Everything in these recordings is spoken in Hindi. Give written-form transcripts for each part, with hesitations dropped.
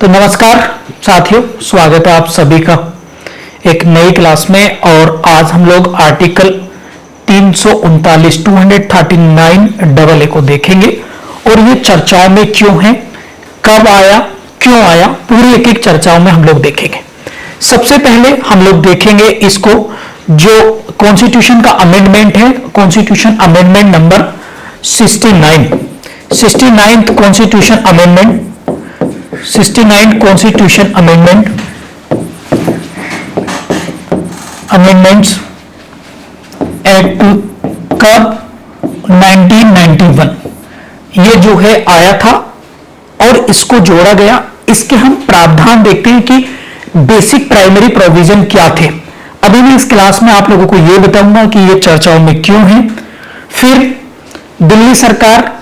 तो नमस्कार साथियों, स्वागत है आप सभी का एक नई क्लास में। और आज हम लोग आर्टिकल 339 AA को देखेंगे और ये चर्चाओं में क्यों है, कब आया, क्यों आया, पूरी एक एक चर्चाओं में हम लोग देखेंगे। सबसे पहले हम लोग देखेंगे इसको, जो कॉन्स्टिट्यूशन का अमेंडमेंट है, constitution amendment number 69 constitution amendment 69 constitution amendments act कब 1991 ये जो है आया था और इसको जोड़ा गया। इसके हम प्रावधान देखते हैं कि बेसिक प्राइमरी प्रोविजन क्या थे। अभी मैं इस क्लास में आप लोगों को यह बताऊंगा कि ये चर्चाओं में क्यों है, फिर दिल्ली सरकार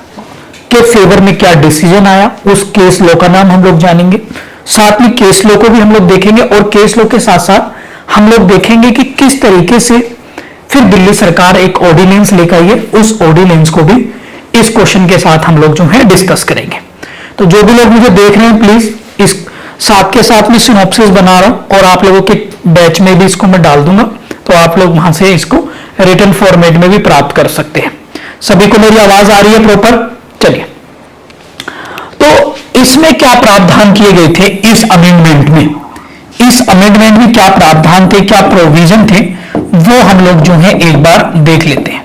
के फेवर में क्या डिसीजन आया, उस केस लॉ का नाम हम लोग जानेंगे। साथ में केस लॉ को भी हम लोग देखेंगे और केस लॉ के साथ साथ हम लोग देखेंगे कि किस तरीके से फिर दिल्ली सरकार एक ऑर्डिनेंस लेकर आई है, उस ऑर्डिनेंस को भी इस क्वेश्चन के साथ हम लोग जो है डिस्कस करेंगे। तो जो भी लोग मुझे देख रहे हैं, प्लीज इस साथ के साथ में सिनॉप्सिस बना रहा हूं और आप लोगों के बैच में भी इसको मैं डाल दूंगा, तो आप लोग वहां से इसको रिटन फॉर्मेट में भी प्राप्त कर सकते हैं। सभी को मेरी आवाज आ रही है प्रॉपर? चलिए, तो इसमें क्या प्रावधान किए गए थे इस अमेंडमेंट में, इस अमेंडमेंट में क्या प्रावधान थे, क्या प्रोविजन थे, वो हम लोग जो है एक बार देख लेते हैं।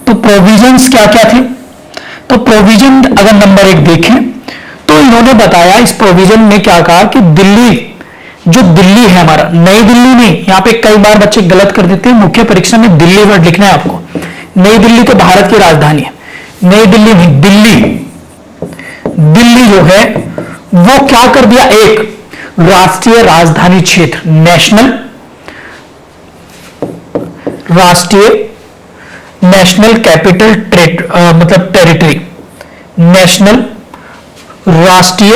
तो प्रोविजंस क्या क्या थे? तो प्रोविजन अगर नंबर 1 देखें तो इन्होंने बताया, इस प्रोविजन में क्या कहा कि दिल्ली, जो दिल्ली है हमारा, नई दिल्ली नहीं, यहां पे कई बार बच्चे गलत कर देते हैं, मुख्य परीक्षा में दिल्ली वर्ड लिखना है आपको। नई दिल्ली तो भारत की राजधानी है, नई दिल्ली नहीं, दिल्ली। दिल्ली जो है वो क्या कर दिया, एक राष्ट्रीय राजधानी क्षेत्र, नेशनल कैपिटल मतलब टेरिटरी, नेशनल राष्ट्रीय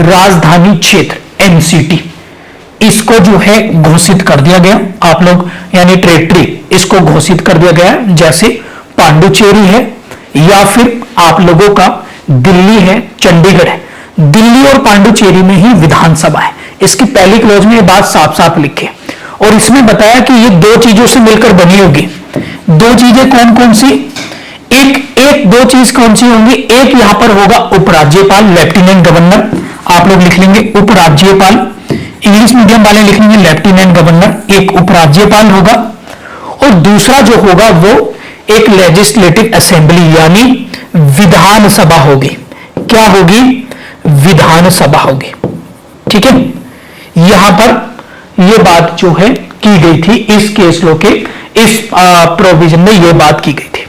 राजधानी क्षेत्र एनसीटी, इसको जो है घोषित कर दिया गया। आप लोग यानी टेरिटरी इसको घोषित कर दिया गया, जैसे पांडुचेरी है या फिर आप लोगों का दिल्ली है, चंडीगढ़ है। दिल्ली और पांडुचेरी में ही विधानसभा है। इसकी पहली क्लॉज में ये बात साफ साफ लिखी और इसमें बताया कि ये दो चीजों से मिलकर बनी होगी। दो चीजें कौन कौन सी? दो चीज कौन सी होंगी? एक यहां पर होगा उपराज्यपाल, लेफ्टिनेंट गवर्नर, आप लोग लिख लेंगे उपराज्यपाल, इंग्लिश मीडियम वाले लिखेंगे लेफ्टिनेंट गवर्नर, एक उपराज्यपाल होगा। और दूसरा जो होगा वो एक लेजिस्लेटिव असेंबली यानी विधानसभा होगी। क्या होगी? विधानसभा होगी। ठीक है, यहां पर यह बात जो है की गई थी, इस केस लॉ के इस प्रोविजन में यह बात की गई थी।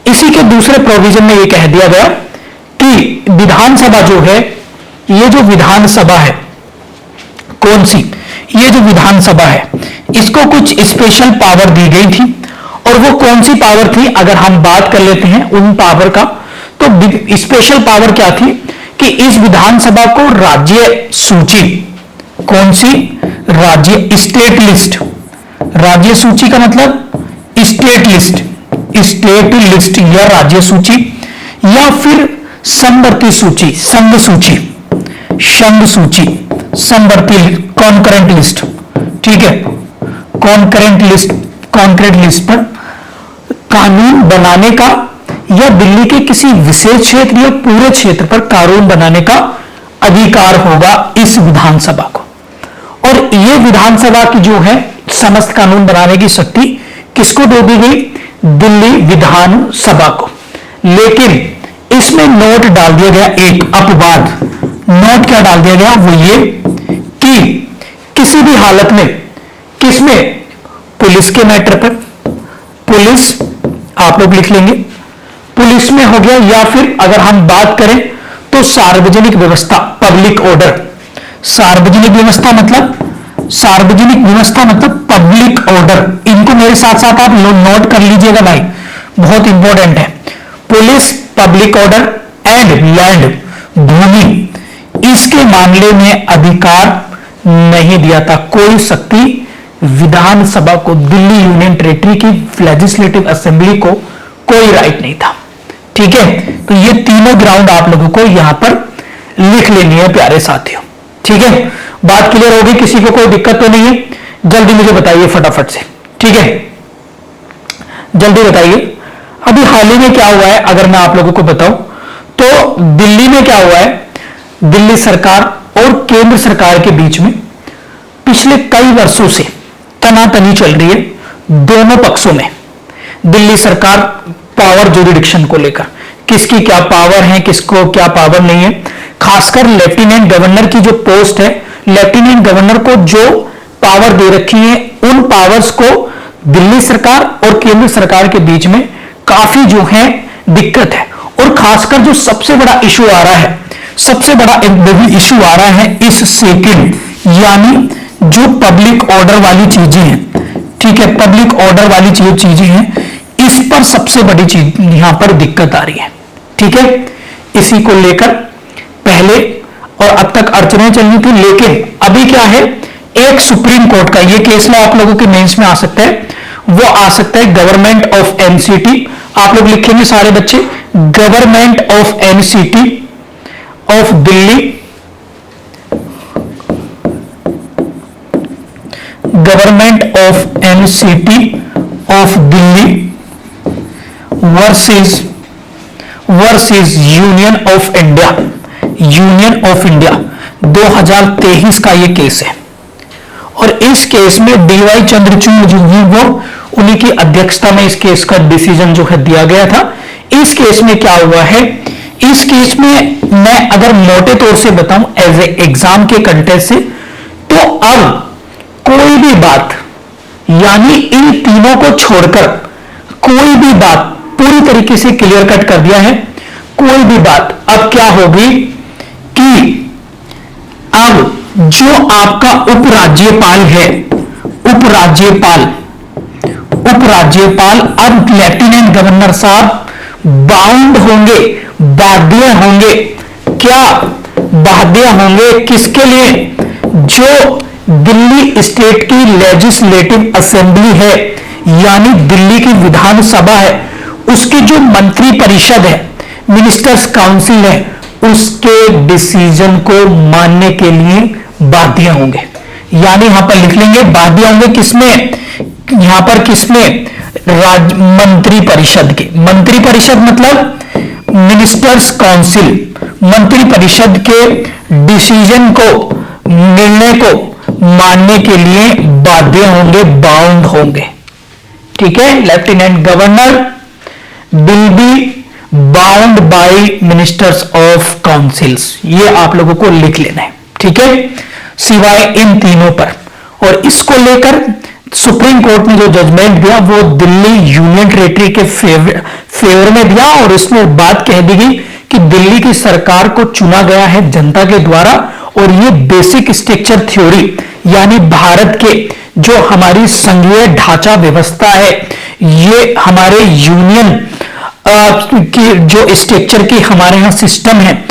इसी के दूसरे प्रोविजन में यह कह दिया गया कि विधानसभा जो है, ये जो विधानसभा है कौन सी, ये जो विधानसभा है इसको कुछ स्पेशल पावर दी गई थी। और वो कौन सी पावर थी, अगर हम बात कर लेते हैं उन पावर का, तो स्पेशल पावर क्या थी कि इस विधानसभा को राज्य सूची, कौन सी? राज्य स्टेट लिस्ट, राज्य सूची का मतलब स्टेट लिस्ट या राज्य सूची, या फिर समवर्ती सूची, संघ सूची, समवर्ती, कॉन्करेंट लिस्ट। ठीक है, कॉन्करेंट लिस्ट पर कानून बनाने का या दिल्ली के किसी विशेष क्षेत्र या पूरे क्षेत्र पर कानून बनाने का अधिकार होगा इस विधानसभा को। और यह विधानसभा की जो है समस्त कानून बनाने की शक्ति किसको दे दी गई? दिल्ली विधानसभा को। लेकिन इसमें नोट डाल दिया गया, एक अपवाद। नोट क्या डाल दिया गया? वो ये कि किसी भी हालत में, किसमें? पुलिस के मैटर पर, पुलिस आप लोग लिख लेंगे, पुलिस में हो गया, या फिर अगर हम बात करें तो सार्वजनिक व्यवस्था, पब्लिक ऑर्डर। सार्वजनिक व्यवस्था मतलब पब्लिक ऑर्डर। इनको मेरे साथ साथ आप नोट कर लीजिएगा भाई, बहुत इंपॉर्टेंट है। Police, public order and land, भूमि, इसके मामले में अधिकार नहीं दिया था, कोई शक्ति विधानसभा को, दिल्ली यूनियन टेरिटरी की लेजिस्लेटिव असेंबली को कोई राइट नहीं था। ठीक है, तो ये तीनों ग्राउंड आप लोगों को यहां पर लिख लेनी है प्यारे साथियों। ठीक है, बात क्लियर होगी, किसी को कोई दिक्कत तो नहीं है? जल्दी मुझे बताइए फटाफट से। ठीक है, जल्दी बताइए। अभी हाल ही में क्या हुआ है अगर मैं आप लोगों को बताऊं तो दिल्ली में क्या हुआ है, दिल्ली सरकार और केंद्र सरकार के बीच में पिछले कई वर्षों से तनातनी चल रही है दोनों पक्षों में। दिल्ली सरकार पावर जुरिडिक्शन को लेकर, किसकी क्या पावर है, किसको क्या पावर नहीं है, खासकर लेफ्टिनेंट गवर्नर की जो पोस्ट है, लेफ्टिनेंट गवर्नर को जो पावर दे रखी है, उन पावर्स को दिल्ली सरकार और केंद्र सरकार के बीच में काफी जो है दिक्कत है। और खासकर जो सबसे बड़ा इशू आ रहा है, सबसे बड़ा एक इशू आ रहा है इस सेकंड, यानी जो पब्लिक ऑर्डर वाली चीजें हैं, ठीक है, पब्लिक ऑर्डर वाली जो चीजें हैं, इस पर सबसे बड़ी चीज यहां पर दिक्कत आ रही है। ठीक है, इसी को लेकर पहले और अब तक अड़चनें चल रही थी, लेकिन अभी क्या है, एक सुप्रीम कोर्ट का ये केस ला आप लोगों के मेंस में आ सकता है, वो आ सकता है गवर्नमेंट ऑफ एनसीटी। आप लोग लिखेंगे सारे बच्चे, government of NCT of Delhi, government of NCT of Delhi versus union of India, union of India 2023 का ये केस है। और इस केस में डीवाई चंद्रचूड़ जो है वो उन्हीं की अध्यक्षता में इस केस का डिसीजन जो है दिया गया था। इस केस में क्या हुआ है, इस केस में मैं अगर मोटे तौर से बताऊं एज ए एग्जाम के कंटेस्ट से, तो अब कोई भी बात, यानी इन तीनों को छोड़कर कोई भी बात पूरी तरीके से क्लियर कट कर दिया है। कोई भी बात अब क्या होगी कि अब जो आपका उपराज्यपाल है, उपराज्यपाल अब लेफ्टिनेंट गवर्नर साहब बाउंड होंगे, बाध्य होंगे। क्या बाध्य होंगे? किसके लिए? जो दिल्ली स्टेट की लेजिस्लेटिव असेंबली है, यानी दिल्ली की विधानसभा है, उसकी जो मंत्री परिषद है, मिनिस्टर्स काउंसिल है, उसके डिसीजन को मानने के लिए बाध्य होंगे। यानी यहां पर लिख लेंगे बाध्य होंगे, किसमें? यहां पर किसमें? मंत्री परिषद के, मंत्री परिषद मतलब मिनिस्टर्स काउंसिल, मंत्री परिषद के डिसीजन को, निर्णय को मानने के लिए बाध्य होंगे, बाउंड होंगे। ठीक है, lieutenant governor will be bound by ministers of councils, ये आप लोगों को लिख लेना है। ठीक है, सिवाय इन तीनों पर। और इसको लेकर सुप्रीम कोर्ट ने जो जजमेंट दिया वो दिल्ली यूनियन टेरिटरी के फेवर में दिया, और इसमें बात कह दी गई कि दिल्ली की सरकार को चुना गया है जनता के द्वारा, और ये बेसिक स्ट्रक्चर थ्योरी, यानी भारत के जो हमारी संघीय ढांचा व्यवस्था है, ये हमारे यूनियन की जो स्ट्रक्चर की हमारे यहां सिस्टम है,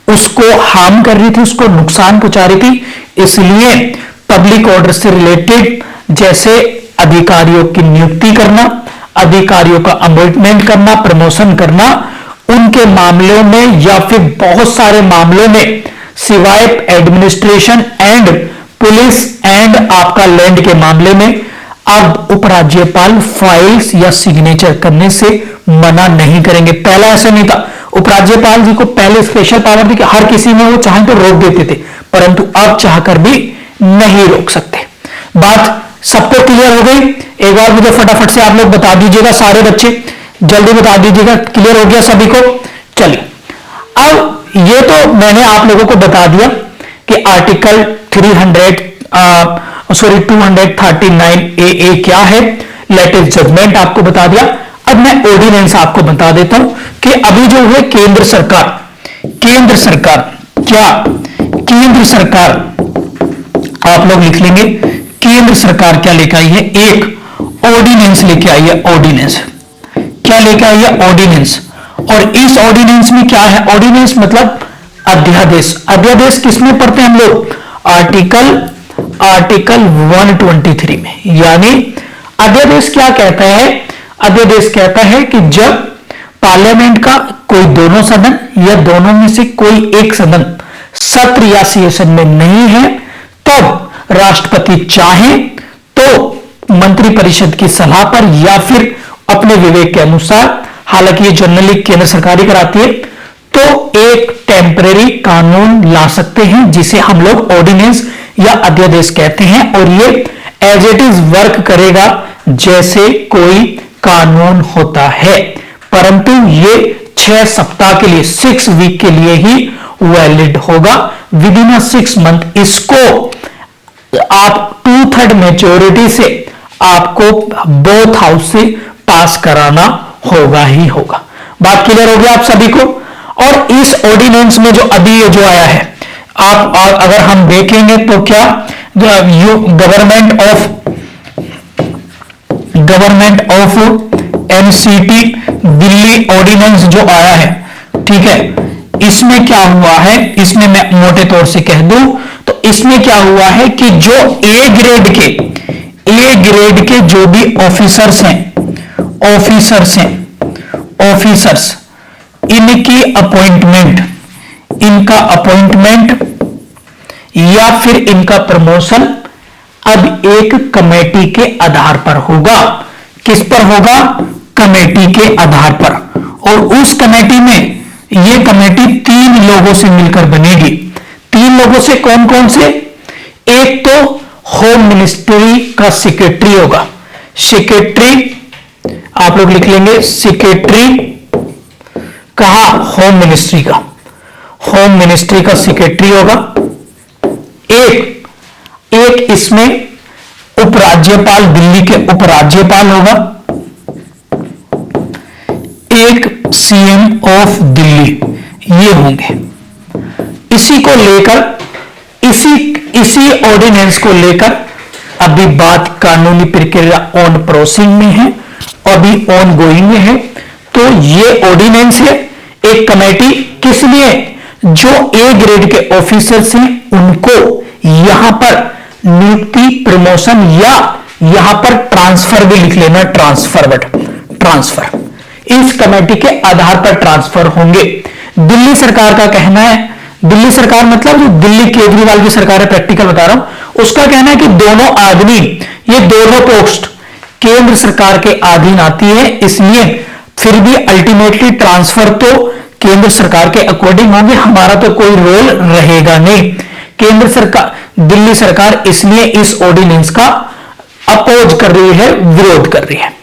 उसको हार्म कर रही थी, उसको नुकसान पहुंचा रही थी। इसलिए पब्लिक ऑर्डर से रिलेटेड जैसे अधिकारियों की नियुक्ति करना, अधिकारियों का अपॉइंटमेंट करना, प्रमोशन करना, उनके मामलों में या फिर बहुत सारे मामलों में, सिवाय एडमिनिस्ट्रेशन एंड पुलिस एंड आपका लैंड के मामले में, अब उपराज्यपाल फाइल्स या सिग्नेचर करने से मना नहीं करेंगे। पहला ऐसा नहीं था, उपराज्यपाल जी को पहले स्पेशल पावर थी कि हर किसी में वो चाहे तो रोक देते थे, परंतु अब चाहकर भी नहीं रोक सकते। बात सबको क्लियर हो गई? एक बार मुझे फटाफट से आप लोग बता दीजिएगा, सारे बच्चे जल्दी बता दीजिएगा, क्लियर हो गया सभी को? चलिए, अब ये तो मैंने आप लोगों को बता दिया कि आर्टिकल 239AA क्या है, लेटेस्ट जजमेंट आपको बता दिया। अब मैं ऑर्डिनेंस आपको बता देता हूं कि अभी जो है केंद्र सरकार क्या, केंद्र सरकार आप लोग लिख लेंगे, केंद्र सरकार क्या लेकर आई है? एक ऑर्डिनेंस लेके आई है। ऑर्डिनेंस क्या लेके आई है? ऑर्डिनेंस। और इस ऑर्डिनेंस में क्या है? ऑर्डिनेंस मतलब अध्यादेश। अध्यादेश किसमें पढ़ते हैं हम लोग? आर्टिकल 123 में। यानी अध्यादेश क्या कहता है? अध्यादेश कहता है कि जब पार्लियामेंट का कोई दोनों सदन या दोनों में से कोई एक सदन सत्र या सेशन में नहीं है, तब राष्ट्रपति चाहे तो मंत्रिपरिषद की सलाह पर या फिर अपने विवेक के अनुसार, हालांकि ये जनरली केंद्र सरकार ही कराती है, तो एक टेम्परेरी कानून ला सकते हैं जिसे हम लोग ऑर्डिनेंस या अध्यादेश कहते हैं, और ये एज इट इज वर्क करेगा जैसे कोई कानून होता है, परंतु ये 6 सप्ताह के लिए, 6 वीक के लिए ही वैलिड होगा। विद इन 6 मंथ इसको आप 2/3 मेजोरिटी से आपको बोथ हाउस से पास कराना होगा ही होगा। बात क्लियर होगी आप सभी को। और इस ऑर्डिनेंस में जो अभी ये जो आया है, आप अगर हम देखेंगे तो क्या government of NCT Delhi ordinance जो आया है, ठीक है, इसमें क्या हुआ है, इसमें मैं मोटे तौर से कह दूं तो इसमें क्या हुआ है कि जो ए ग्रेड के जो भी ऑफिसर्स इनका अपॉइंटमेंट या फिर इनका प्रमोशन अब एक कमेटी के आधार पर होगा। किस पर होगा? कमेटी के आधार पर। और उस कमेटी में, ये कमेटी 3 लोगों से मिलकर बनेगी। 3 लोगों से कौन कौन से? एक तो होम मिनिस्ट्री का सेक्रेटरी होगा, सेक्रेटरी आप लोग लिख लेंगे, सेक्रेटरी कहा? होम मिनिस्ट्री का, होम मिनिस्ट्री का सेक्रेटरी होगा। एक इसमें उपराज्यपाल, दिल्ली के उपराज्यपाल होगा। एक सीएम ऑफ दिल्ली, ये होंगे। इसी को लेकर, इसी ऑर्डिनेंस को लेकर अभी बात कानूनी प्रक्रिया ऑन प्रोसेसिंग में है, अभी ऑन गोइंग में है। तो ये ऑर्डिनेंस है, एक कमेटी किस लिए? जो ए ग्रेड के ऑफिसर्स हैं उनको यहां पर नियुक्ति, प्रमोशन या यहां पर ट्रांसफर भी लिख लेना, ट्रांसफर इस कमेटी के आधार पर ट्रांसफर होंगे। दिल्ली सरकार का कहना है, दिल्ली सरकार मतलब जो दिल्ली केजरीवाल की सरकार है, प्रैक्टिकल बता रहा हूं, उसका कहना है कि दोनों आदमी, ये दोनों पोस्ट केंद्र सरकार के अधीन आती है, इसलिए फिर भी अल्टीमेटली ट्रांसफर तो केंद्र सरकार के अकॉर्डिंग होंगे, हमारा तो कोई रोल रहेगा नहीं। केंद्र सरकार, दिल्ली सरकार इसलिए इस ऑर्डिनेंस का अपोज कर रही है, विरोध कर रही है।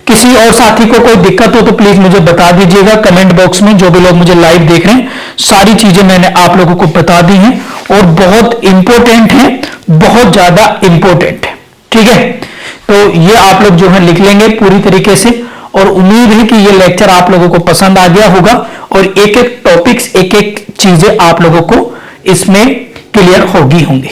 किसी और साथी को कोई दिक्कत हो तो प्लीज मुझे बता दीजिएगा कमेंट बॉक्स में। जो भी लोग मुझे लाइव देख रहे हैं, सारी चीजें मैंने आप लोगों को बता दी हैं और बहुत इंपॉर्टेंट है, बहुत ज्यादा इंपॉर्टेंट है, ठीक है। तो ये आप लोग जो है लिख लेंगे पूरी तरीके से, और उम्मीद है कि ये लेक्चर आप लोगों को पसंद आ गया होगा और एक एक टॉपिक्स, एक एक चीजें आप लोगों को इसमें क्लियर होगी होंगी।